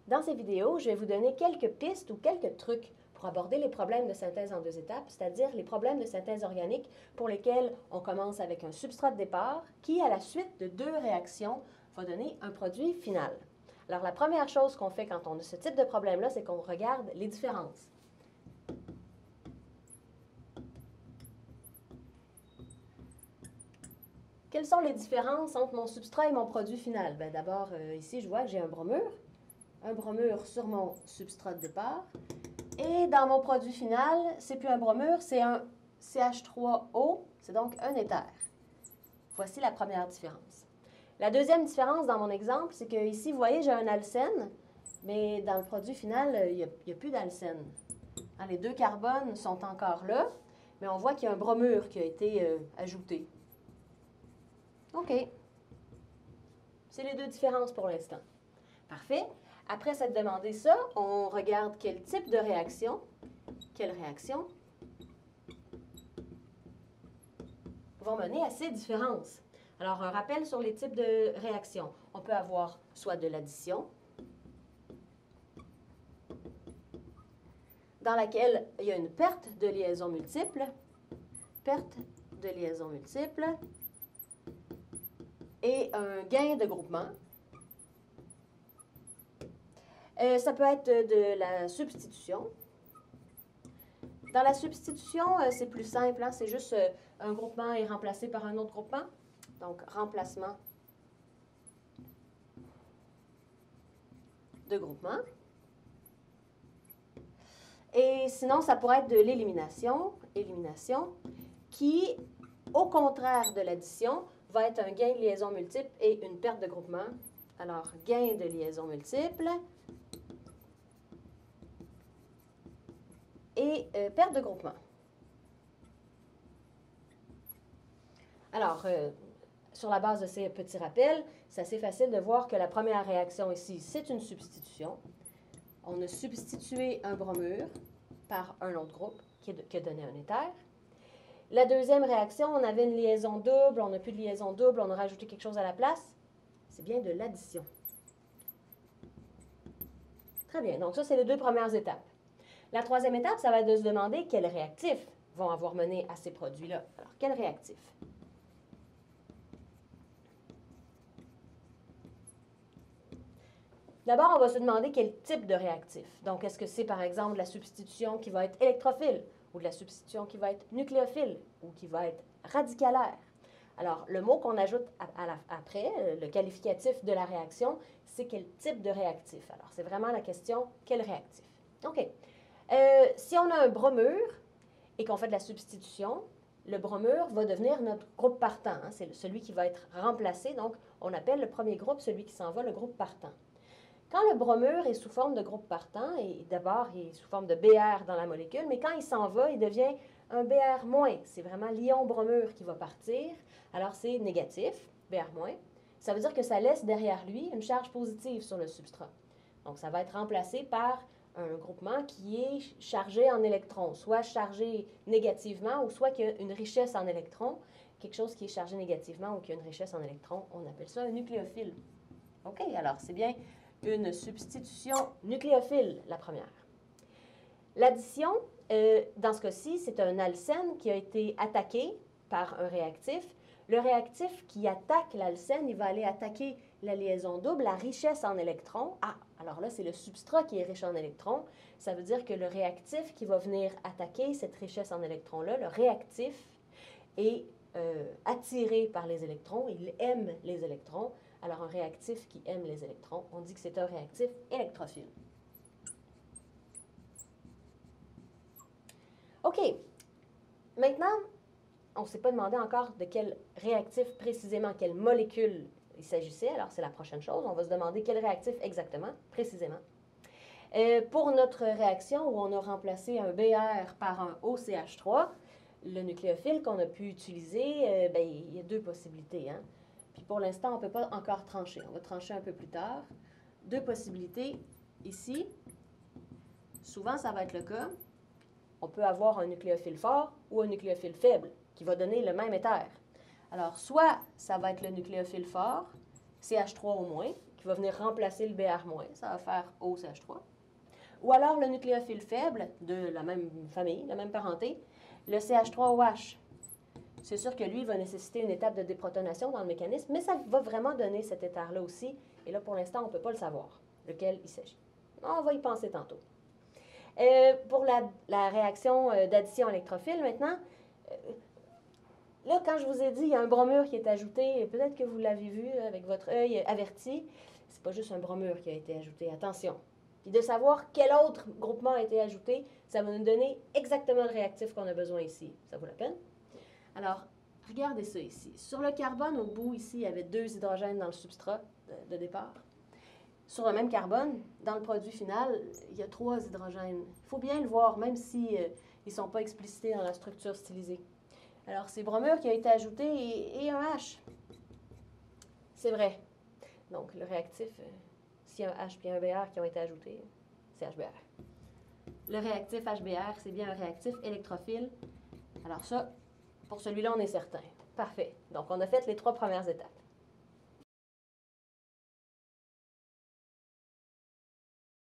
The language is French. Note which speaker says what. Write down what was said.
Speaker 1: Dans ces vidéos, je vais vous donner quelques pistes ou quelques trucs pour aborder les problèmes de synthèse en deux étapes, c'est-à-dire les problèmes de synthèse organique pour lesquels on commence avec un substrat de départ qui, à la suite de deux réactions, va donner un produit final. Alors, la première chose qu'on fait quand on a ce type de problème-là, c'est qu'on regarde les différences. Quelles sont les différences entre mon substrat et mon produit final? Bien, d'abord, ici, je vois que j'ai un bromure sur mon substrat de départ. Et dans mon produit final, c'est plus un bromure, c'est un CH3O, c'est donc un éther. Voici la première différence. La deuxième différence dans mon exemple, c'est que ici, vous voyez, j'ai un alcène, mais dans le produit final, il n'y a plus d'alcène. Les deux carbones sont encore là, mais on voit qu'il y a un bromure qui a été ajouté. OK. C'est les deux différences pour l'instant. Parfait. Après s'être demandé ça, on regarde quel type de réaction, quelles réactions vont mener à ces différences. Alors, un rappel sur les types de réactions. On peut avoir soit de l'addition, dans laquelle il y a une perte de liaison multiple, et un gain de groupement. Ça peut être de la substitution. Dans la substitution, c'est plus simple, hein? C'est juste un groupement est remplacé par un autre groupement. Donc, remplacement de groupement. Et sinon, ça pourrait être de l'élimination, qui, au contraire de l'addition, va être un gain de liaison multiple et une perte de groupement. Alors, gain de liaison multiple et perte de groupement. Alors, sur la base de ces petits rappels, c'est assez facile de voir que la première réaction ici, c'est une substitution. On a substitué un bromure par un autre groupe qui a donné un éther. La deuxième réaction, on avait une liaison double, on n'a plus de liaison double, on a rajouté quelque chose à la place. C'est bien de l'addition. Très bien, donc ça, c'est les deux premières étapes. La troisième étape, ça va être de se demander quels réactifs vont avoir mené à ces produits-là. Alors, quels réactifs? D'abord, on va se demander quel type de réactif. Donc, est-ce que c'est, par exemple, de la substitution qui va être électrophile, ou de la substitution qui va être nucléophile, ou qui va être radicalaire? Alors, le mot qu'on ajoute après, le qualificatif de la réaction, c'est quel type de réactif. Alors, c'est vraiment la question, quel réactif? OK. Si on a un bromure et qu'on fait de la substitution, le bromure va devenir notre groupe partant. Hein, c'est celui qui va être remplacé. Donc, on appelle le premier groupe, celui qui s'en va, le groupe partant. Quand le bromure est sous forme de groupe partant, et d'abord, il est sous forme de Br dans la molécule, mais quand il s'en va, il devient un Br-. C'est vraiment l'ion bromure qui va partir. Alors, c'est négatif, Br-. Ça veut dire que ça laisse derrière lui une charge positive sur le substrat. Donc, ça va être remplacé par un groupement qui est chargé en électrons, soit chargé négativement ou soit qui a une richesse en électrons. Quelque chose qui est chargé négativement ou qui a une richesse en électrons, on appelle ça un nucléophile. OK, alors c'est bien une substitution nucléophile, la première. L'addition, dans ce cas-ci, c'est un alcène qui a été attaqué par un réactif. Le réactif qui attaque l'alcène, il va aller attaquer la liaison double, la richesse en électrons. Ah, alors là, c'est le substrat qui est riche en électrons. Ça veut dire que le réactif qui va venir attaquer cette richesse en électrons-là, le réactif, est attiré par les électrons. Il aime les électrons. Alors, un réactif qui aime les électrons, on dit que c'est un réactif électrophile. OK. Maintenant, on ne s'est pas demandé encore de quel réactif précisément, quelle molécule il s'agissait. Alors, c'est la prochaine chose. On va se demander quel réactif exactement, précisément. Pour notre réaction où on a remplacé un Br par un OCH3, le nucléophile qu'on a pu utiliser, bien, il y a deux possibilités. Hein? Puis pour l'instant, on ne peut pas encore trancher. On va trancher un peu plus tard. Deux possibilités ici. Souvent, ça va être le cas. On peut avoir un nucléophile fort ou un nucléophile faible qui va donner le même éther. Alors, soit ça va être le nucléophile fort, CH3 au moins, qui va venir remplacer le Br-, ça va faire OCH3. Ou alors le nucléophile faible de la même famille, la même parenté, le CH3OH. C'est sûr que lui va nécessiter une étape de déprotonation dans le mécanisme, mais ça va vraiment donner cet éther-là aussi. Et là, pour l'instant, on ne peut pas le savoir, lequel il s'agit. On va y penser tantôt. Pour la réaction d'addition électrophile, maintenant, là, quand je vous ai dit, il y a un bromure qui est ajouté, peut-être que vous l'avez vu avec votre œil averti, c'est pas juste un bromure qui a été ajouté, attention. Puis de savoir quel autre groupement a été ajouté, ça va nous donner exactement le réactif qu'on a besoin ici. Ça vaut la peine? Alors, regardez ça ici. Sur le carbone, au bout, ici, il y avait 2 hydrogènes dans le substrat de départ. Sur le même carbone, dans le produit final, il y a 3 hydrogènes. Il faut bien le voir, même si ils ne sont pas explicités dans la structure stylisée. Alors, c'est bromure qui a été ajouté et un H. C'est vrai. Donc, le réactif, s'il y a un H et un Br qui ont été ajoutés, c'est HBr. Le réactif HBr, c'est bien un réactif électrophile. Alors ça, pour celui-là, on est certain. Parfait. Donc, on a fait les 3 premières étapes.